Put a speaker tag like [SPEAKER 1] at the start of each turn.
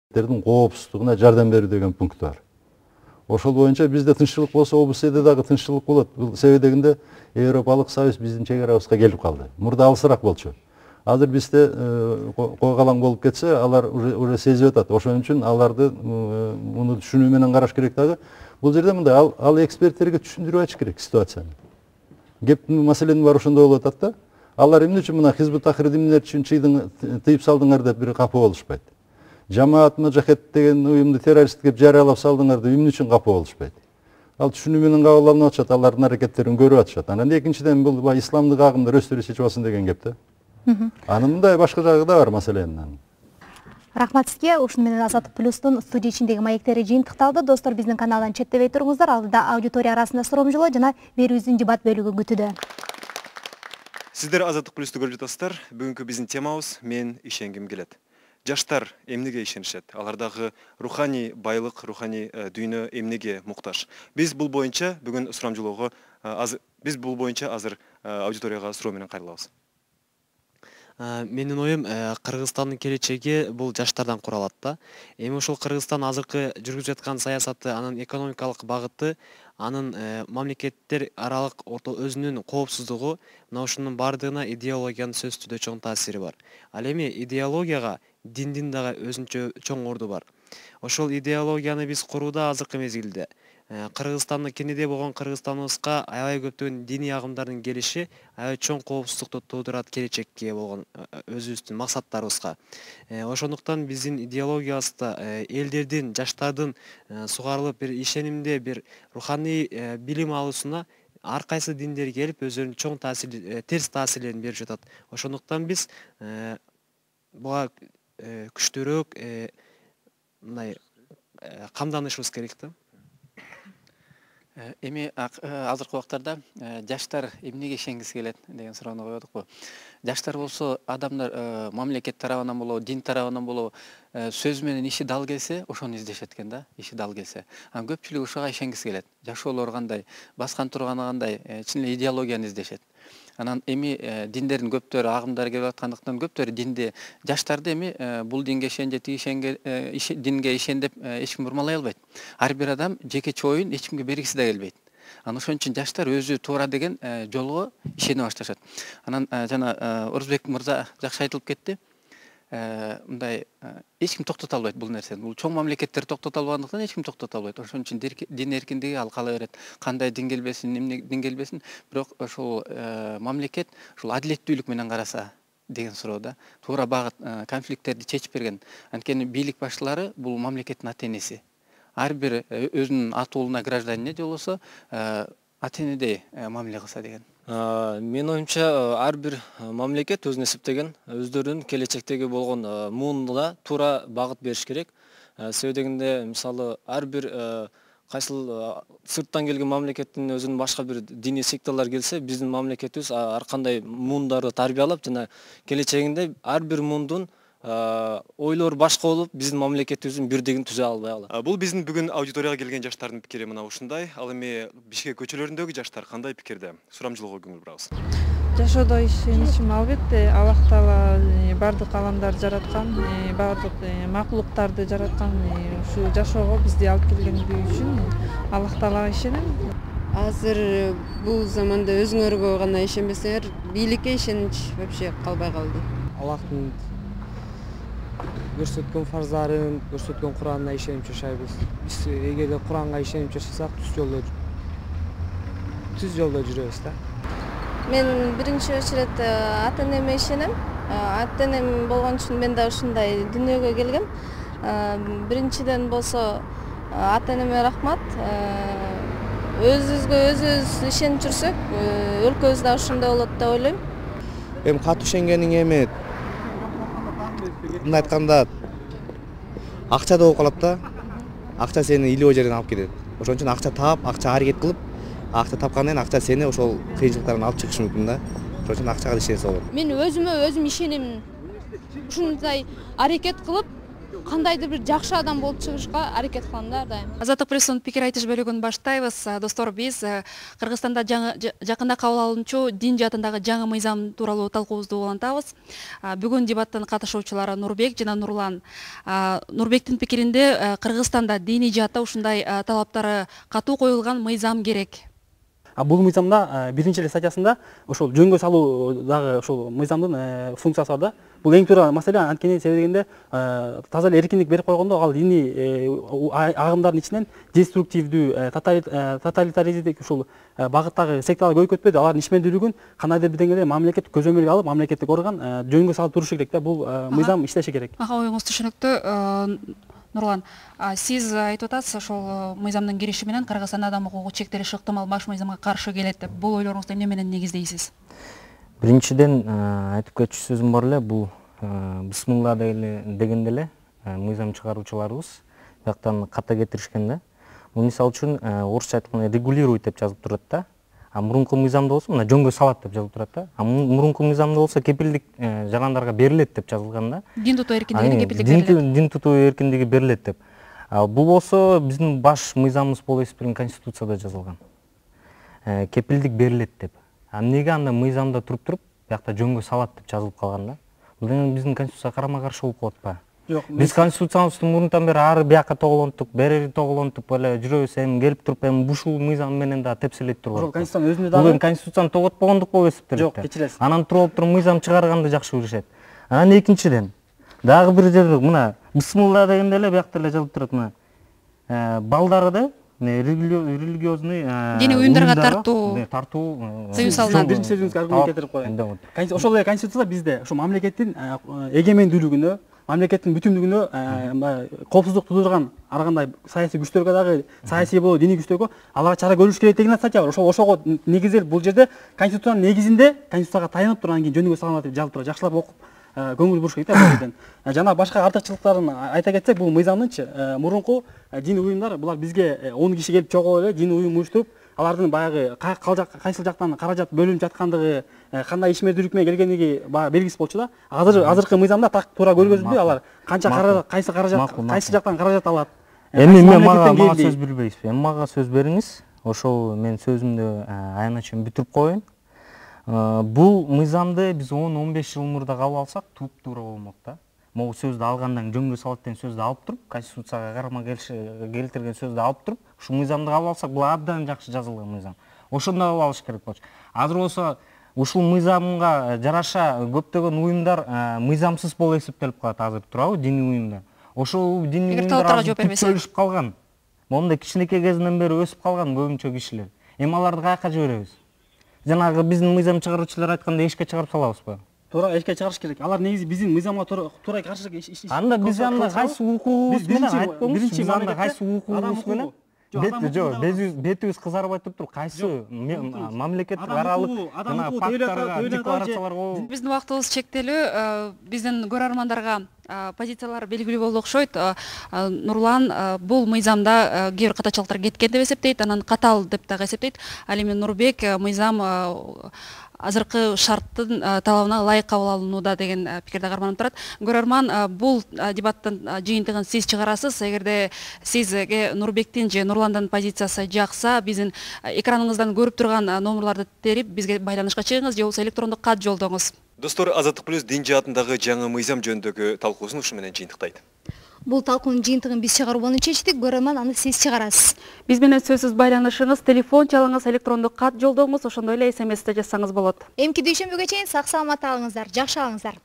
[SPEAKER 1] Коопсуздугуна жардам берүү деген пункт бар. Ошол боюнча бизде тынччылык болсо, ОБСЕде дагы тынччылык болот. Бул себебегинде Европалык Союз биздин чек арабызга келип калды. Мурда алысыраак болчу. Азыр бизде койгалаң болуп кетсе, алар уже сезип атат. Ошон үчүн аларды муну түшүнүү менен караш керек дагы. Бул жерде мындай ал эксперттерге түшүндүрүп айтыш керек ситуацияны. Маселенин баары ошондо болуп атат да. Алар эмне үчүн мына Хизбут Тахрир эмнелер үчүн тыйып салдыңар деп бир капа болушпайт. Жамаат Мужахет деген уюмду террорист деп жарыялап салдыңар деп эмне үчүн капа болушпайт. Ал түшүнүү менен кабыл алынып атышат, алардын аракеттерин көрүп атышат. Анан экинчиден бул исламдык агымдар өздөрү чечип алсын деген кеп да. Анын мындай башка жагы да бар маселенин.
[SPEAKER 2] Рахмат сизге. Ушуну менен Азаттык плюстун студия ичиндеги маектери жыйынтыкталды. Достор, биздин каналдан четтебей туруңуздар. Алдыда аудитория арасында суромжолоо жана берүүбүздүн дебат бөлүгү күтүүдө.
[SPEAKER 3] Сиздер Азаттык плюсту көрүп жатасыздар. Бүгүнкү биздин темабыз мен ишенгим келет. Жаштар эмнеге ишенишет? Алардагы руханий байлык, руханий дүйнө эмнеге муктаж? Биз бул боюнча бүгүн сурамжылоого азыр аудиторияга суроо менен кайрылабыз.
[SPEAKER 4] Менин оюм, Кыргызстандын келечеги бул жаштардан куралат да. Эми ошол Кыргызстан азыркы жүргүзүп жаткан саясаты, анын экономикалык багыты, анын мамлекеттер аралык өзүнүн коопсуздугу, мына ушунун бардыгына идеологиянын сөзсүз чоң таасири бар. Ал эми идеологияга диндин дагы өзүнчө чоң орду бар. Ошол идеологияны биз курууда азыркы мезгилде Кыргызстандын кенеде болгон Кыргызстаныбызга аябай көптөгөн диний агымдардын келиши аябай чоң коопсуздукту туудурат келечекке болгон өзүбүздүн максаттарыбызга. Ошондуктан биздин идеологиябызда элдердин, жаштардын сугарылып бир ишенимде, бир руханий билим алуусуна ар кайсы диндер келип өздөрүнүн чоң терс таасирлерин берип жатат. Ошондуктан биз буга күчтүүрөөк мындай камданышыбыз керек да.
[SPEAKER 5] Эми азыркы убактарда жаштар эмнеге ишенгиси келет деген суроону койдукпу. Жаштар болсо адамдар мамлекет тарабынан болобу, дин тарабынан болобу сөз менен иши дал келсе, ошону издешет экен да, иши дал келсе. Анан көпчүлүк ушуга ишенгиси келет. Жашоолору кандай, баскан турганы кандай, чын эле идеологияны издешет. Анан эми диндердин көптөрү агымдары келип аткандыктан көптөрү динди жаштарды эми бул динге ишен же тиги динге ишен деп эч ким бурмалай албайт. Ар бир адам жекече оюн эч кимге бергиси да келбейт. Анан ошон үчүн жаштар өзү туура деген жолго ишене башташат. Анан жана Орузбек мырза жакшы айтылып кетти. Мындай эч ким токтото албайт бул нерсени. Бул чоң мамлекеттер токтото албагандыктан эч ким токтото албайт. Ошон үчүн дин эркиндиги ал кала берет. Кандай дин келбесин, эмне дин келбесин, бирок ошол мамлекет ушул адилеттүүлүк менен караса деген суроо да. Туура багыт конфликттерди чечип берген. Анткени бийлик башчылары бул мамлекеттин ата-энеси. Ар бир өзүнүн ата уулуна гражданине же болбосо ата-энедей мамиле кылса деген.
[SPEAKER 6] Мен оюмча ар бир мамлекет өзүнө эсептеген өздөрүнүн келечектеги болгон муунуна туура багыт бериш керек. Себеби дегенде мисалы ар бир кайсыл сырттан келген мамлекеттин өзүнүн башка бир диний секталар келсе, биздин мамлекетибиз ар кандай муундарды тарбиялап жана келечегинде ар бир муундун ойлор башка болуп, биздин мамлекетибиздин бирдигин түзө албай калат.
[SPEAKER 3] Бул биздин бүгүн аудиторияга келген жаштардын пикири мына ушундай. Ал эми Бишкек көчөлөрүндөгү жаштар кандай пикирде? Сурамжылоого көңүл бурабыз.
[SPEAKER 7] Жашоодо ишеничим албетте Аллах Таала бардык аламдарды жараткан, бардык макулуктарды жараткан, ушу жашоого бизди алып келгени үчүн Аллах Таалага ишенем.
[SPEAKER 8] Азыр бул заманда өзүңөргө гана ишенбесеңер, бийликке ишенич вообще калбай калды.
[SPEAKER 9] Аллахтын көрсөткөн фарздарын, көрсөткөн Куранына ишенип жашайбыз. Биз эгерде Куранга ишенип жашасак, түз жолдо жүрөбүз да.
[SPEAKER 10] Мен биринчи очередь ата-энеме ишенем. Ата-энем болгон үчүн мен да ушундай дүйнөгө келгем. Биринчиден болсо ата-энеме рахмат. Өзүбүзгө өзүбүз ишенип жүрсөк, өлкөбүз да ошондой болот деп ойлойм.
[SPEAKER 9] Эми катуу ишенгениң эми мындай айтканда акча да болуп калат да. Акча сени илөө жерден алып кетет. Ошон үчүн акча таап, акча аракет кылып, акча тапкандан кийин акча сени ошол кыйынчылыктардан алып чыгышы мүмкүн да. Ошон үчүн акчага ишенсе болот.
[SPEAKER 11] Мен өзүм ишенем. Ушундай аракет кылып, кандайдыр бир жакшы адам болуп чыгышка аракет кылам да ар дайым.
[SPEAKER 12] Азаттык пресстин пикир айтыш бөлүгүн баштайбыз. Достор, биз Кыргызстанда жакында кабыл алынчу дин жаатындагы жаңы мыйзам тууралуу талкуубузду улантабыз. Бүгүн дебаттын катышуучулары Нурбек жана Нурлан. Нурбектин пикиринде Кыргызстанда диний жаатта ушундай талаптары катуу коюлган мыйзам керек.
[SPEAKER 13] Бул мыйзамда биринчи статьясында ошол жөнгө салуу дагы ошол мыйзамдын функциясы бар да. Бул эң туура маселе, анткени себебинде таза эле эркиндик берип койгондо ал диний агымдардын ичинен деструктивдүү, тоталитаризмдик ушул багыттагы секталар көбөйүп кетпеди. Алардын ишмердүүлүгүн кандайдыр бир деңгээлде мамлекет көзөмөлгө алып, мамлекеттик орган жөнгө салып турушу керек да. Бул мыйзам иштеши керек.
[SPEAKER 12] Оюңуз түшүнүктүү. Нурлан, сиз айтып атасыз, ошол мыйзамдын кириши менен Кыргызстанда адам укугу чектелиши ыктымал баш мыйзамга каршы келет деп. Бул ойлоруңузду эмне менен негиздейсиз?
[SPEAKER 14] Биринчиден айтып кетчү сөзүм бар эле, бул бисмилла дегенде эле мыйзам чыгаруучуларыбыз бияктан ката кетиришкен да. Бул мисалы үчүн орусча айтканда регулирует деп жазылып турат да. Мурунку мыйзамда болсо мына жөнгө салат деп жазылып турат да. Мурунку мыйзамда болсо кепилдик жарандарга берилет деп жазылган да.
[SPEAKER 12] Дин тутуу эркиндигине кепилдик берилет.
[SPEAKER 14] Дин тутуу эркиндиги берилет деп. Бул болсо биздин баш мыйзамыбыз болуп эсептелген Конституцияда жазылган. Кепилдик берилет деп. Эмнеге анда мыйзамда туруп биякта жөнгө салат деп жазылып калган да? Бул эми биздин Конституцияга карама-каршы болуп калат ба?
[SPEAKER 13] Жок,
[SPEAKER 14] биз Конституциябыздын мурунтан бери ары бияка тоголонтук, бери тоголонтуп эле жүрөбүз, эми келип туруп эми ушул мыйзам менен да тепселет турган.
[SPEAKER 13] Ошол Конституциянын өзүндө дагы
[SPEAKER 14] бул Конституцияны тоготпогондук болуп эсептелет.
[SPEAKER 13] Жок, кечиресиз.
[SPEAKER 14] Анан туруп мыйзам чыгарганды жакшы көрүшөт. Анан экинчиден дагы бир жерде мына бисмилла дегенде эле биякта эле жазылып турат мына. Балдарды религиозный
[SPEAKER 12] диний уюмдарга тартуу тыюу салынат.
[SPEAKER 13] Биринчи сөзүңүзгө аргумент келтирип коеюн. Ошол эле Конституцияда бизде ошо мамлекеттин эгемендүүлүгүнө, мамлекеттин бүтүндүгүнө коопсуздук туудурган ар кандай саясий күчтөргө дагы, саясий болобу диний күчтөргө аларга чара көрүш керек деген статья бар. Ошого негизделип бул жерде Конституциянын негизинде Конституцияга таянып туруп анан кийин жөнүгө салынат деп жазылып турат. Жакшылап окуп көңүл буруш керек да бул жерден. Жана башка артыкчылыктарын айта кетсек, бул мыйзамдынчы мурунку дин уюмдар булар бизге 10 киши келип чогулуп эле дин уюм уюштуруп, алардын баягы кайсыл жактан каражат бөлүнүп жаткандыгы, кандай ишмердүүлүк менен келгендиги белгисиз болчу да. Азыркы мыйзамда так туура көргөзүлбөй, алар канча каражат, кайсы каражат, кайсы жактан каражат алат.
[SPEAKER 14] Эми мен мага сөз бербейсизби? Эми мага сөз бериңиз. Ошол мен сөзүмдү аягына чейин бүтүрүп коеюн. Бул мыйзамды биз 10-15 жыл мурда кабыл алсак, туура болмок да. Могу сөздү алгандан жөнгө салат деген сөздү алып туруп, Конституцияга карама келтирген сөздү алып туруп, ушул мыйзамды кабыл алсак, бул абдан жакшы жазылган мыйзам. Ошондой кабыл алыш керек болчу. Азыр болсо ушул мыйзамга жараша көптөгөн уюмдар мыйзамсыз болуп эсептелип калат азыр, туурабы, диний уюмдар. Ошол диний уюмдар күчөлүшүп калган. Монда кичинекей кезинен бери өсүп калган көбүнчө кишилер. Эми аларды каяка жиберебиз? Жанагы биздин мыйзам чыгаруучулар айткандай эшикке чыгарып салабызбы?
[SPEAKER 13] Туура эшикке чыгарыш керек. Алар негизи биздин мыйзамга туура каршы иш.
[SPEAKER 14] Анда биз анда кайсы укугубуз менен айтканбыз, биз анда кайсы укугубуз менен бетибиз кызарбай туруп кайсы мамлекеттик аралык жана пакттарга, декларацияларга.
[SPEAKER 12] Биздин убактыбыз чектелүү, биздин көрөрмандарга позициялар белгилүү болду окшойт. Нурлан бул мыйзамда кээ бир катачылыктар кеткен деп эсептейт, анан катал деп дагы эсептейт. Ал эми Нурбек мыйзам азыркы шарттын талабына ылайык кабыл алынууда деген пикирде карманып турат. Көрөрман, бул дебаттын жыйынтыгын сиз чыгарасыз. Эгерде сизге Нурбектин же Нурландын позициясы жакса, биздин экраныңыздан көрүп турган номерларды терип бизге байланышка чыгыңыз же болбосо электрондук кат жолдоңуз.
[SPEAKER 3] Достор, Азаттык плюс дин жаатындагы жаңы мыйзам жөнүндөгү талкуусун ушу менен жыйынтыктайт.
[SPEAKER 2] Бул талкуунун жыйынтыгын биз чыгарууну чечтик. Көрөрман, аны сиз чыгарасыз.
[SPEAKER 12] Биз менен сөзсүз байланышыңыз, телефон чалыңыз, электрондук кат жолдоңуз, ошондой эле SMS-те жазсаңыз болот.
[SPEAKER 2] Эмки дүйшөмбүгө чейин сак саламат алыңыздар, жакшы алыңыздар.